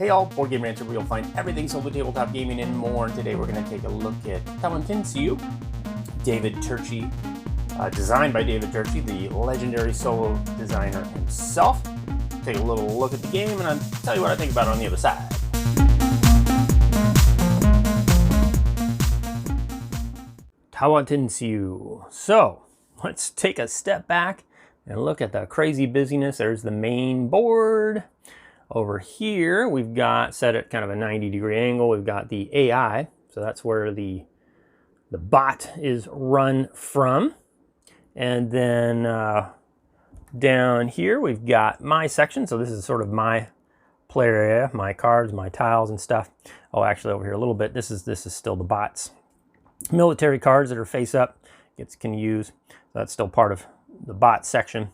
Hey all, boardgamerants, where you'll find everything sold to tabletop gaming and more. And today we're going to take a look at Tawantinsuyu, David Turczi, designed by David Turczi, the legendary solo designer himself. Take a little look at the game and I'll tell you what I think about it on the other side. Tawantinsuyu. So, let's take a step back and look at the crazy busyness. There's the main board. Over here, we've got set at kind of a 90-degree angle. We've got the AI, so that's where the bot is run from. And then down here, we've got my section. So this is sort of my player area, my cards, my tiles and stuff. Oh, actually over here a little bit, this is still the bot's military cards that are face up. It can use, so that's still part of the bot section.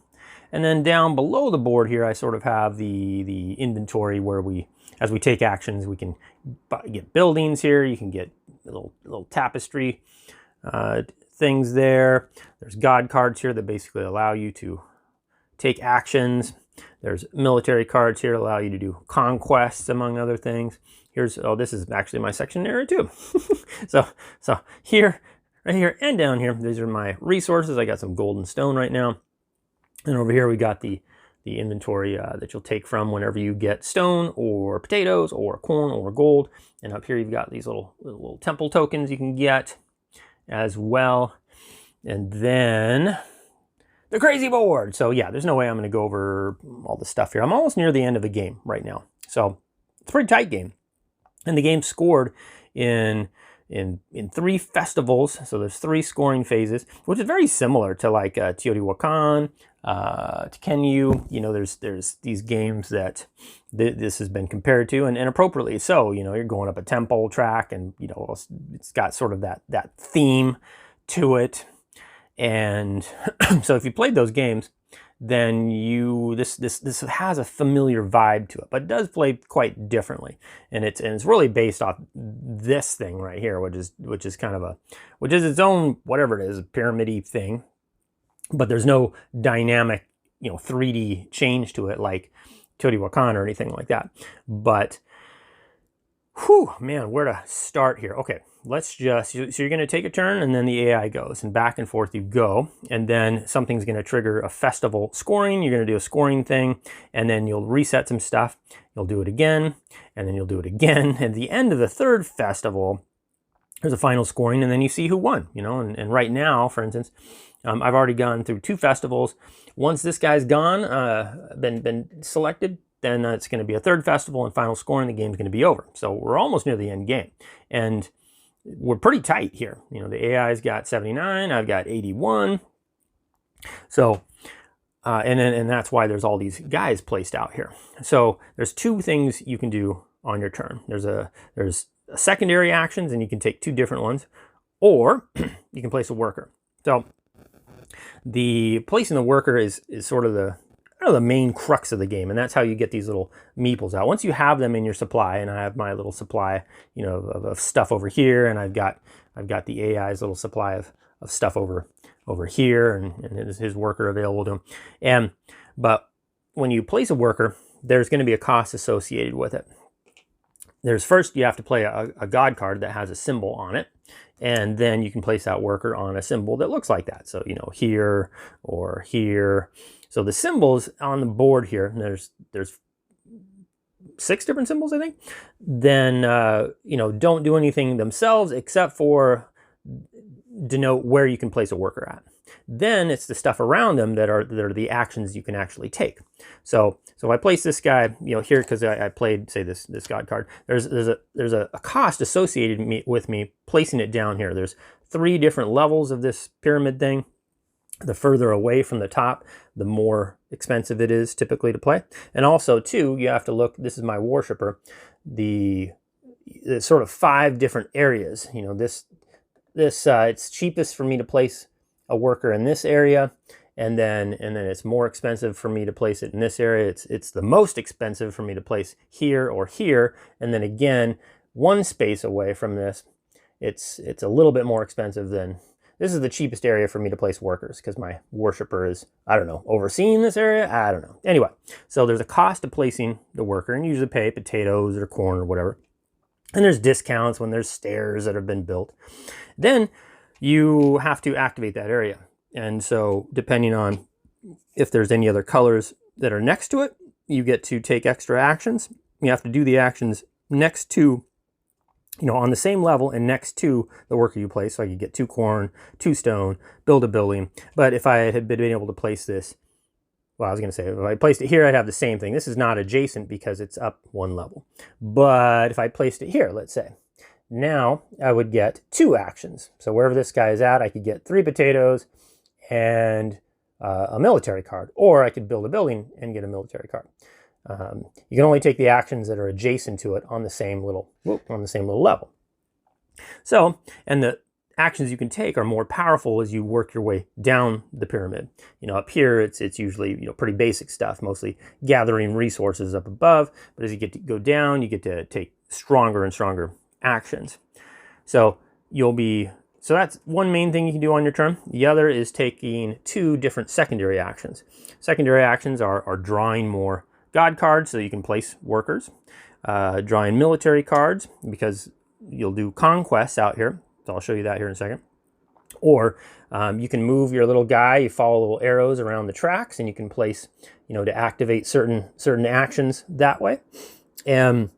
And then down below the board here, I sort of have the inventory where as we take actions, we can get buildings here. You can get little tapestry things there. There's god cards here that basically allow you to take actions. There's military cards here that allow you to do conquests, among other things. This is actually my section area too. so here, right here, and down here, these are my resources. I got some gold and stone right now. And over here we got the inventory that you'll take from whenever you get stone or potatoes or corn or gold. And up here you've got these little temple tokens you can get as well. And then the crazy board. So yeah, there's no way I'm going to go over all the stuff here. I'm almost near the end of the game right now. So it's a pretty tight game. And the game scored in 3 festivals. So there's 3 scoring phases, which is very similar to like Teotihuacan, to Kenyu. You know, there's these games that this has been compared to, and appropriately so. You know, you're going up a temple track, and you know it's got sort of that theme to it. And so if you played those games, then this has a familiar vibe to it, but it does play quite differently, and it's really based off this thing right here, which is its own, whatever it is, pyramid-y thing, but there's no dynamic, 3D change to it like Teotihuacan or anything like that. But whew, man, where to start here? Okay, so you're going to take a turn, and then the AI goes, and back and forth you go, and then something's going to trigger a festival scoring. You're going to do a scoring thing, and then you'll reset some stuff. You'll do it again, and then you'll do it again. At the end of the 3rd festival, there's a final scoring, and then you see who won. And right now, for instance, I've already gone through 2 festivals. Once this guy's gone, been selected, then it's going to be a 3rd festival and final scoring. The game's going to be over. So we're almost near the end game, and we're pretty tight here. The AI's got 79, I've got 81. So, and that's why there's all these guys placed out here. So there's 2 things you can do on your turn. There's secondary actions, and you can take 2 different ones, or you can place a worker. So the placing the worker is sort of the main crux of the game, and that's how you get these little meeples out. Once you have them in your supply, and I have my little supply, of stuff over here, and I've got the AI's little supply of stuff over here, and his worker available to him. But when you place a worker, there's going to be a cost associated with it. First you have to play a god card that has a symbol on it, and then you can place that worker on a symbol that looks like that. So here or here. So the symbols on the board here, there's 6 different symbols, I think. Then don't do anything themselves except for denote where you can place a worker at. Then it's the stuff around them that are the actions you can actually take. So if I place this guy, here, because I played, say, this god card, there's a cost associated with me placing it down here. There's 3 different levels of this pyramid thing. The further away from the top, the more expensive it is typically to play. And also, too, you have to look, this is my worshipper, the sort of 5 different areas. It's cheapest for me to place a worker in this area, and then it's more expensive for me to place it in this area. It's the most expensive for me to place here or here, and then again, 1 space away from this, it's a little bit more expensive than this is the cheapest area for me to place workers because my worshiper is, I don't know, overseeing this area? I don't know. Anyway, so there's a cost to placing the worker, and you usually pay potatoes or corn or whatever. And there's discounts when there's stairs that have been built. Then you have to activate that area. And so depending on if there's any other colors that are next to it, you get to take extra actions. You have to do the actions next to, on the same level and next to the worker you place. So I could get 2 corn, 2 stone, build a building. But if I had been able to place this, well, I was going to say, if I placed it here, I'd have the same thing. This is not adjacent because it's up 1 level. But if I placed it here, let's say, now I would get 2 actions. So wherever this guy is at, I could get 3 potatoes and a military card. Or I could build a building and get a military card. You can only take the actions that are adjacent to it on the same little level. So, and the actions you can take are more powerful as you work your way down the pyramid. Up here it's usually pretty basic stuff, mostly gathering resources up above. But as you get to go down, you get to take stronger and stronger actions. So that's one main thing you can do on your turn. The other is taking 2 different secondary actions. Secondary actions are drawing more God cards so you can place workers, drawing military cards because you'll do conquests out here. So I'll show you that here in a second. Or you can move your little guy, you follow little arrows around the tracks, and you can place, to activate certain actions that way. And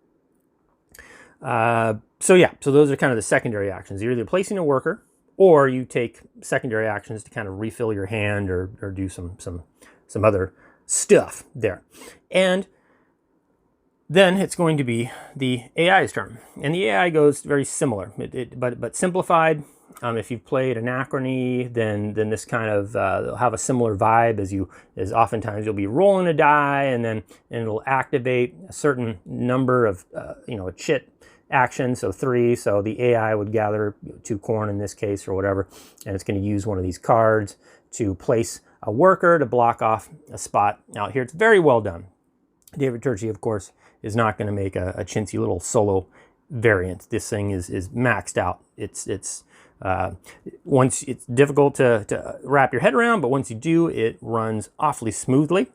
so those are kind of the secondary actions. You're either placing a worker, or you take secondary actions to kind of refill your hand or do some other stuff there. And then it's going to be the AI's turn. And the AI goes very similar, but simplified. If you've played Anachrony, then this kind of will have a similar vibe as oftentimes you'll be rolling a die and it'll activate a certain number of, a chit action, so 3. So the AI would gather 2 corn in this case or whatever, and it's going to use one of these cards to place a worker to block off a spot out here. It's very well done. David Turczi, of course, is not going to make a chintzy little solo variant. This thing is maxed out. It's difficult to wrap your head around, but once you do, it runs awfully smoothly.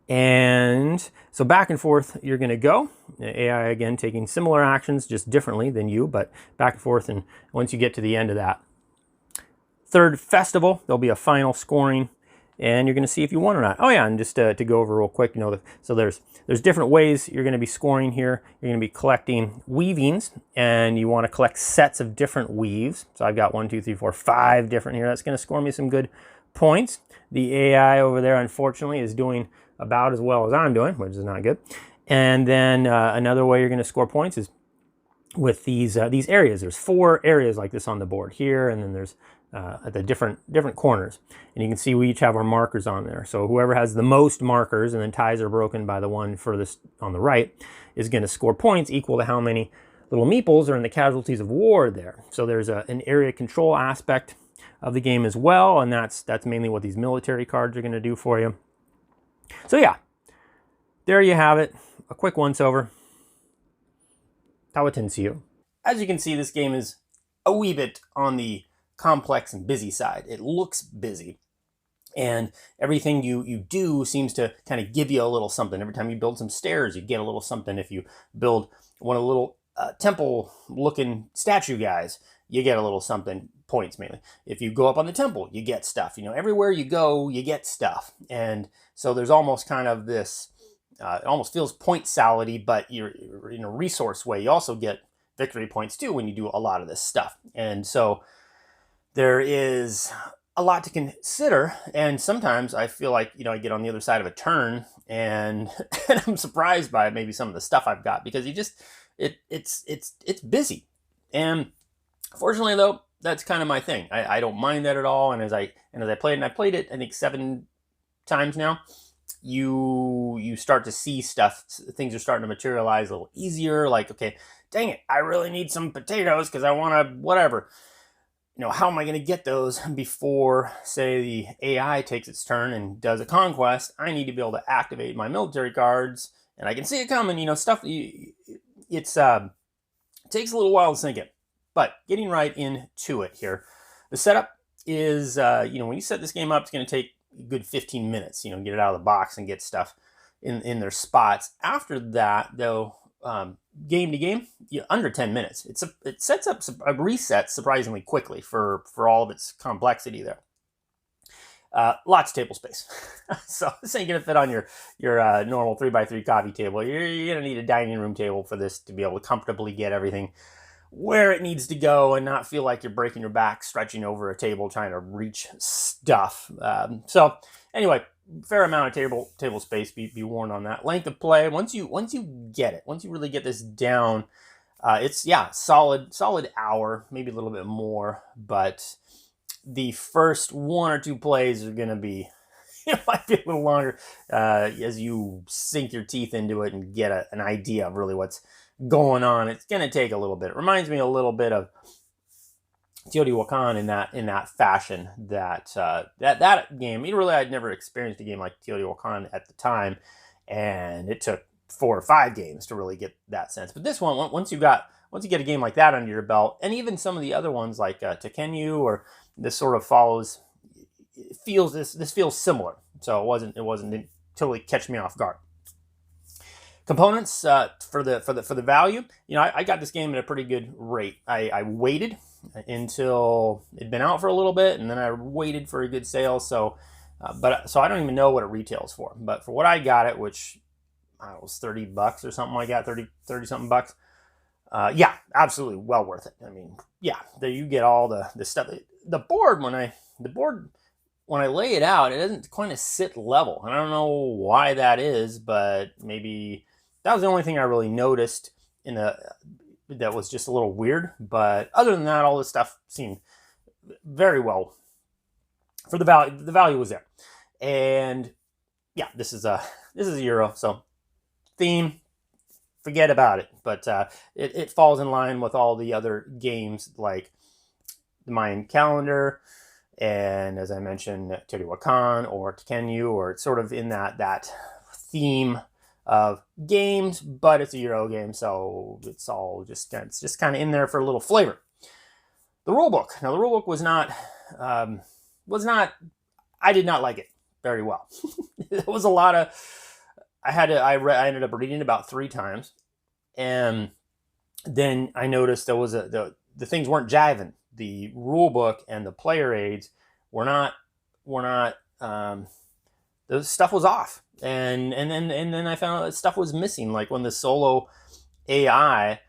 And so back and forth you're going to go. The AI again taking similar actions, just differently than you, but back and forth. And once you get to the end of that third festival, there'll be a final scoring, and you're going to see if you won or not. Oh yeah, and just to go over real quick, so there's different ways you're going to be scoring here. You're going to be collecting weavings, and you want to collect sets of different weaves. So I've got 1, 2, 3, 4, 5 different here. That's going to score me some good points. The AI over there, unfortunately, is doing about as well as I'm doing, which is not good. And then another way you're going to score points is with these areas. There's 4 areas like this on the board here, and then there's at the different corners. And you can see we each have our markers on there. So whoever has the most markers, and then ties are broken by the one furthest on the right, is going to score points equal to how many little meeples are in the casualties of war there. So there's an area control aspect of the game as well, and that's mainly what these military cards are going to do for you. So yeah, there you have it. A quick once-over. Tawantinsuyu. As you can see, this game is a wee bit on the complex and busy side. It looks busy, and everything you do seems to kind of give you a little something. Every time you build some stairs, you get a little something. If you build one of the little temple-looking statue guys, you get a little something, points mainly. If you go up on the temple, you get stuff. Everywhere you go, you get stuff. And so there's almost kind of this, it almost feels point salad-y, but you're in a resource way. You also get victory points too when you do a lot of this stuff. And so there is a lot to consider. And sometimes I feel like, I get on the other side of a turn and I'm surprised by maybe some of the stuff I've got, because it's busy. And fortunately though, that's kind of my thing. I don't mind that at all. And as I played, and I played it, I think 7 times now, you start to see stuff. Things are starting to materialize a little easier. Like, okay, dang it, I really need some potatoes because I want to whatever. How am I going to get those before, say, the AI takes its turn and does a conquest? I need to be able to activate my military cards, and I can see it coming. Stuff. It takes a little while to sink it. But getting right into it here, The setup is, when you set this game up, it's going to take a good 15 minutes, get it out of the box and get stuff in their spots. After that, though, game to game, under 10 minutes. It sets up a reset surprisingly quickly for all of its complexity there. Lots of table space. So this ain't gonna fit on your normal 3x3 coffee table. You're gonna need a dining room table for this to be able to comfortably get everything where it needs to go and not feel like you're breaking your back stretching over a table trying to reach stuff. So anyway, fair amount of table space, be warned on that. Length of play, once you get it, once you really get this down, it's solid hour, maybe a little bit more, but the first 1 or 2 plays are going to be, it might be a little longer as you sink your teeth into it and get an idea of really what's going on. It's going to take a little bit. It reminds me a little bit of Teotihuacan in that fashion. That game, really, I'd never experienced a game like Teotihuacan at the time, and it took 4 or 5 games to really get that sense. But this one, once you get a game like that under your belt, and even some of the other ones like Tekenyu, or this sort of follows, this feels similar. So it wasn't totally catch me off guard. Components for the value, I got this game at a pretty good rate. I waited until it'd been out for a little bit, and then I waited for a good sale. So I don't even know what it retails for, but for what I got it, which was $30 or something like that, 30 something bucks. Yeah, absolutely well worth it. I mean, yeah, there you get all the stuff. The board, when I lay it out, it doesn't kind of sit level. I don't know why that is, but maybe that was the only thing I really noticed that was just a little weird. But other than that, all this stuff seemed very well for the value. The value was there, and yeah, this is a Euro, so theme, forget about it. But it falls in line with all the other games like the Mayan calendar, and as I mentioned, Teotihuacan or Tekenyu, or it's sort of in that theme of games, but it's a Euro game, so it's just kind of in there for a little flavor. The rulebook. Now, the rulebook was not. I did not like it very well. It was a lot of. I ended up reading it about 3 times, and then I noticed there was the things weren't jiving. The rule book and the player aids were not the stuff was off, and then I found out that stuff was missing. Like when the solo AI,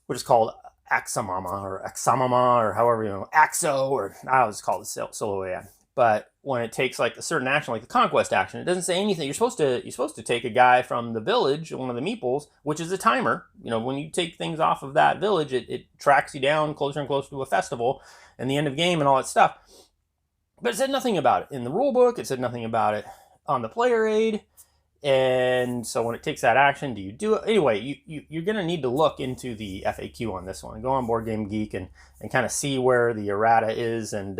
which is called Axamama or however Axo, or I always call it solo AI. But when it takes like a certain action, like the conquest action, it doesn't say anything. You're supposed to take a guy from the village, one of the meeples, which is a timer. When you take things off of that village, it tracks you down closer and closer to a festival and the end of game and all that stuff. But it said nothing about it in the rule book. It said nothing about it on the player aid. And so when it takes that action, do you do it? Anyway, you're going to need to look into the FAQ on this one. Go on Board Game Geek and kind of see where the errata is, and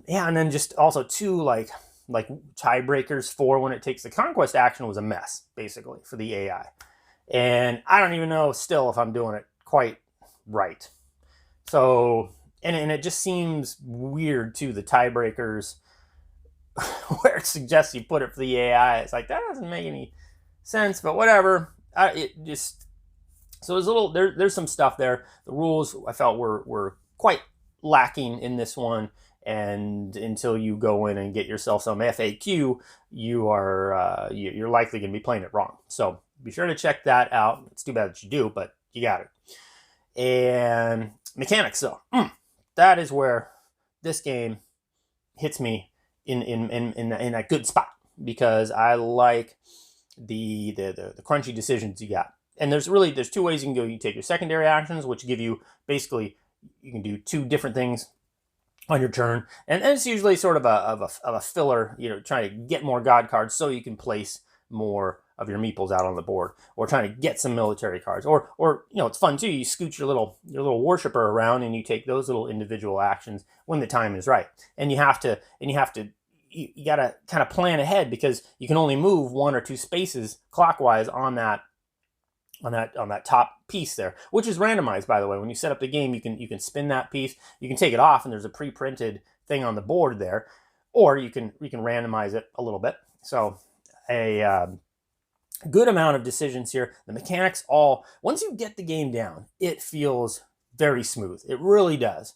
and then just also too, like tiebreakers for when it takes the conquest action was a mess, basically, for the AI. And I don't even know still if I'm doing it quite right. So, and it just seems weird too, the tiebreakers where it suggests you put it for the AI. It's like, that doesn't make any sense, but whatever. So there's there's some stuff there. The rules I felt were quite lacking in this one. And until you go in and get yourself some FAQ, you're likely going to be playing it wrong. So be sure to check that out. It's too bad that you do, but you got it. And mechanics, though, that is where this game hits me in a good spot, because I like the crunchy decisions you got. And there's 2 ways you can go. You take your secondary actions, which give you basically, you can do 2 different things on your turn, and it's usually sort of a filler, trying to get more god cards so you can place more of your meeples out on the board, or trying to get some military cards, or it's fun too. You scoot your little worshiper around, and you take those little individual actions when the time is right. And you gotta kind of plan ahead, because you can only move 1 or 2 spaces clockwise on that on that top piece there, which is randomized, by the way. When you set up the game, you can spin that piece, you can take it off, and there's a pre-printed thing on the board there, or you can randomize it a little bit. So a good amount of decisions here. The mechanics all, once you get the game down, it feels very smooth. It really does.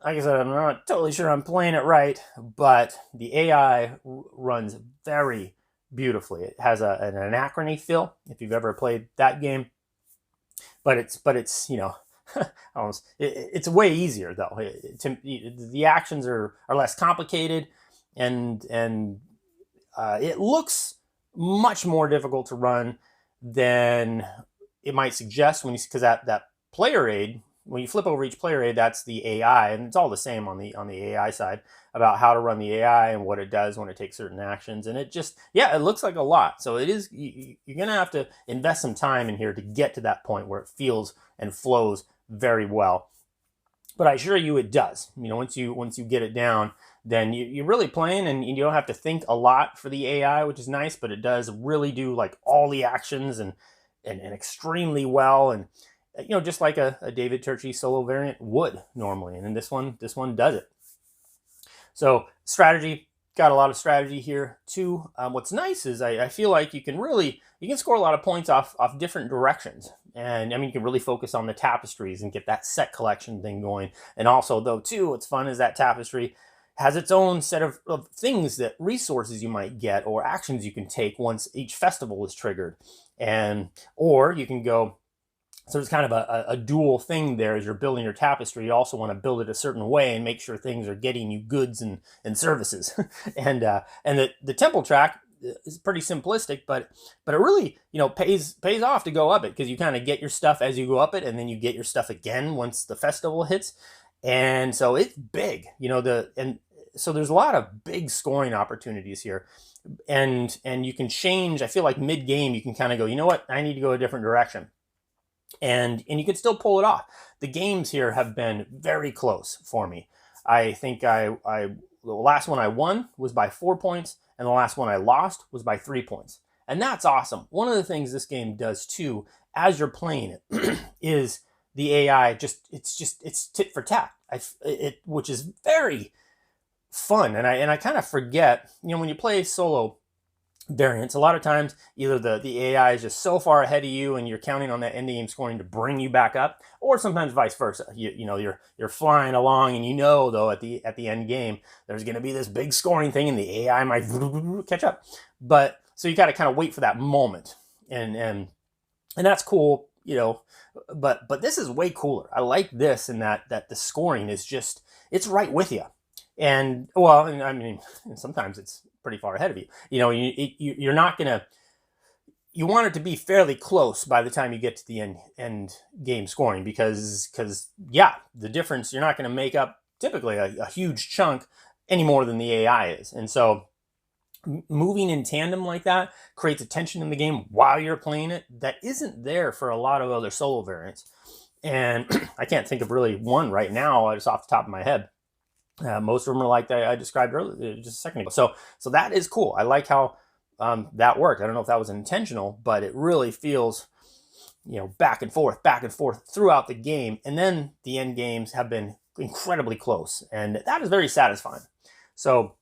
Like I said, I'm not totally sure I'm playing it right, but the AI runs very beautifully. It has an anachrony feel, if you've ever played that game, but it's you know, it's way easier though. The actions are less complicated, and it looks much more difficult to run than it might suggest when you, because that player aid, when you flip over each player aid, that's the AI, and it's all the same on the AI side about how to run the AI and what it does when it takes certain actions. And it just, yeah, it looks like a lot. So it is, you're gonna have to invest some time in here to get to that point where it feels and flows very well. But I assure you it does. You know, once you get it down, then you're really playing, and you don't have to think a lot for the AI, which is nice, but it does really do like all the actions and extremely well. And you know, just like a David Turczi solo variant would normally. And then this one does it. So strategy, got a lot of strategy here too. What's nice is I feel like you can score a lot of points off different directions. And I mean, you can really focus on the tapestries and get that set collection thing going. And also though too, what's fun is that tapestry has its own set of things, that resources you might get or actions you can take once each festival is triggered. And, or you can go, so it's kind of a dual thing there. As you're building your tapestry, you also want to build it a certain way and make sure things are getting you goods and services. and the temple track is pretty simplistic, but it really, you know, pays off to go up it, because you kind of get your stuff as you go up it, and then you get your stuff again once the festival hits. And so it's big, you know, and so there's a lot of big scoring opportunities here. And you can change, I feel like mid-game, you can kind of go, you know what, I need to go a different direction. And you can still pull it off. The games here have been very close for me. I think the last one I won was by 4 points, and the last one I lost was by 3 points. And that's awesome. One of the things this game does too, as you're playing it, is the AI it's tit for tat. Which is very fun. And I kind of forget, you know, when you play solo variants, a lot of times either the AI is just so far ahead of you and you're counting on that end game scoring to bring you back up, or sometimes vice versa. You know, you're flying along, and you know though at the end game there's going to be this big scoring thing and the AI might catch up. But so you got to kind of wait for that moment, and that's cool, you know. But this is way cooler. I like this, in that the scoring is just, it's right with you. And well, and I mean, sometimes it's pretty far ahead of you. You know, you're not gonna. You want it to be fairly close by the time you get to the end game scoring, because yeah, the difference, you're not going to make up typically a huge chunk any more than the AI is. And so moving in tandem like that creates a tension in the game while you're playing it that isn't there for a lot of other solo variants. And I can't think of really one right now just off the top of my head. Most of them are like I described earlier, just a second ago. So that is cool. I like how that worked. I don't know if that was intentional, but it really feels, you know, back and forth throughout the game. And then the end games have been incredibly close, and that is very satisfying. So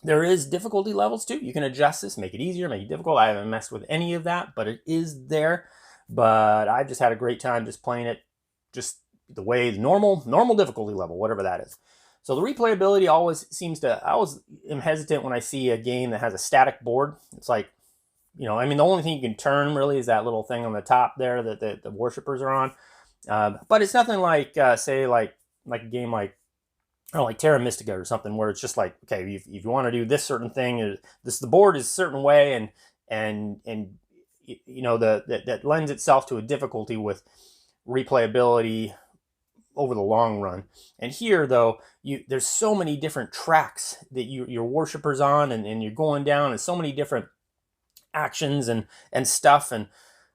there is difficulty levels too. You can adjust this, make it easier, make it difficult. I haven't messed with any of that, but it is there. But I've just had a great time just playing it, just the way the normal difficulty level, whatever that is. So the replayability always seems to, I always am hesitant when I see a game that has a static board. It's like, you know, I mean, the only thing you can turn really is that little thing on the top there that the worshippers are on. But it's nothing like, say, like a game like, I don't know, like Terra Mystica or something, where it's just like, okay, if you want to do this certain thing, the board is a certain way, and you know, that lends itself to a difficulty with replayability over the long run. And here though, there's so many different tracks that your worshippers on, and you're going down, and so many different actions and stuff. And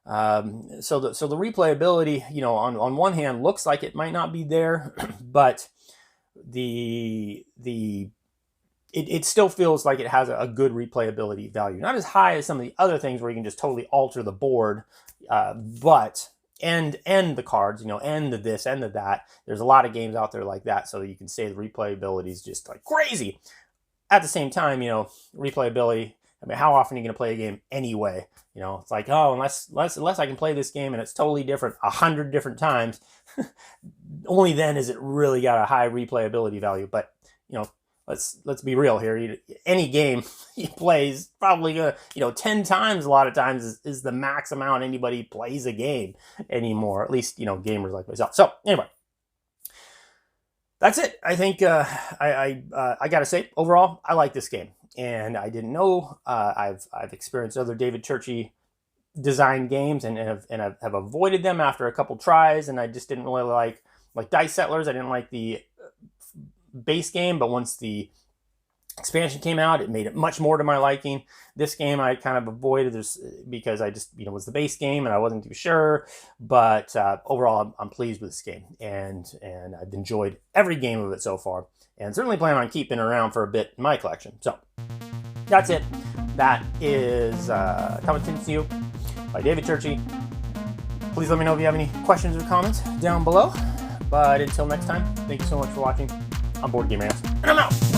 so the replayability, you know, on one hand looks like it might not be there, but it still feels like it has a good replayability value. Not as high as some of the other things where you can just totally alter the board, And the cards, you know, and the this and the that. There's a lot of games out there like that, so you can say the replayability is just like crazy. At the same time, you know, replayability, I mean, how often are you going to play a game anyway? You know, it's like, oh, unless I can play this game and it's totally different 100 different times, only then is it really got a high replayability value. But, you know, let's be real here. Any game you play is probably gonna, you know, 10 times a lot of times is the max amount anybody plays a game anymore. At least, you know, gamers like myself. So anyway, that's it. I think I gotta say, overall, I like this game, and I didn't know. I've experienced other David Turczi design games and have avoided them after a couple tries, and I just didn't really like Dice Settlers. I didn't like the base game, but once the expansion came out, it made it much more to my liking. This game I kind of avoided this because I just, you know, was the base game and I wasn't too sure. But overall, I'm pleased with this game, and I've enjoyed every game of it so far, and certainly plan on keeping it around for a bit in my collection. So that's it. That is Tawantinsuyu by David Turczi. Please let me know if you have any questions or comments down below. But until next time, thank you so much for watching. I'm boardgamerants, and I'm out.